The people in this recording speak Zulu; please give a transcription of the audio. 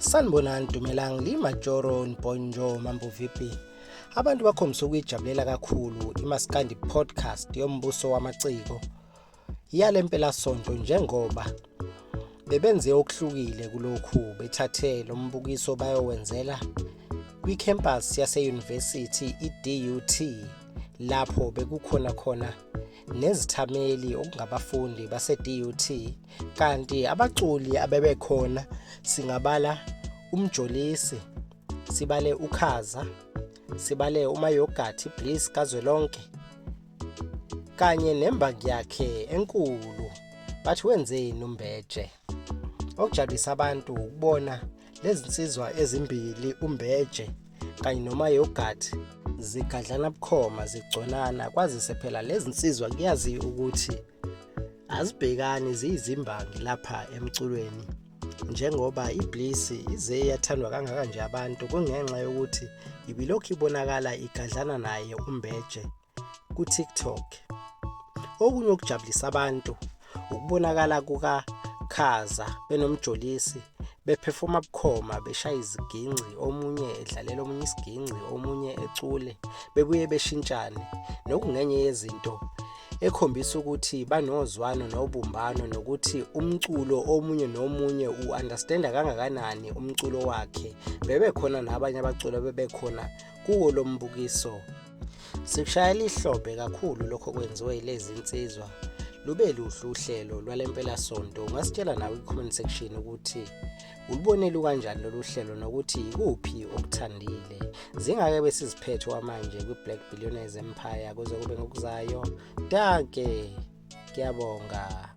Sanibonani Dumelang liMajoro Nponjo Mambo vipi. Abantu bakhombisa ukuyijabulela kakhulu iMaskandi podcast yombuso wamaciko yalempela sonto njengoba bebenze okuhlukile kulokhu bethathe lo mbukiso bayowenzela kwicampus yase-University iDUT lapho bekukhona khona nezithameli okungabafundi base-DUT kanti abaculi abebekhona singabala uMjolisi, sibale uKhaza, sibale uMayogathi Bliss Kazwelonke kanye nembangi yakhe enkulu bathi wenzeni uMbeje. Okujabulisa abantu ukubona lezi nsizwa ezimbili uMbeje kanye noMayogathi zigadlana bukhoma zigconana kwazise phela lezi nsizwa kuyazi ukuthi azibhekani ziyizimbangi lapha emculweni njengoba iBliss ize yathandwa kangaka nje abantu kungenxa yokuthi ibilokhu ibonakala igadlana naye uMbeje ku-TikTok. Okunye okujabulisa abantu ukubonakala kukaKhaza benomjolisi beperforma bukhoma beshaya iziginci, omunye edlalela omunye isiginci, omunye ecule, bebuye beshintshane nokungenye yezinto ekhombisa ukuthi banozwano nobumbano nokuthi umculo omunye nomunye u-understanda kangakanani umculo wakhe. Bebekhona nabanye abaculi bebekhona kuwo lo mbukiso. Sikushayela ihlombe kakhulu lokho kwenziwe yilezi insizwa. Lube luhlu uhlelo lwalempela sonto. Ungasitshela nawe ku-comment section ukuthi ulibonela kanjani lolu hlelo nokuthi ikuphi okuthandile. Zingake besiziphethe manje kwi-Black Billionaires Empire kuze kube ngokuzayo. Danke, ngiyabonga.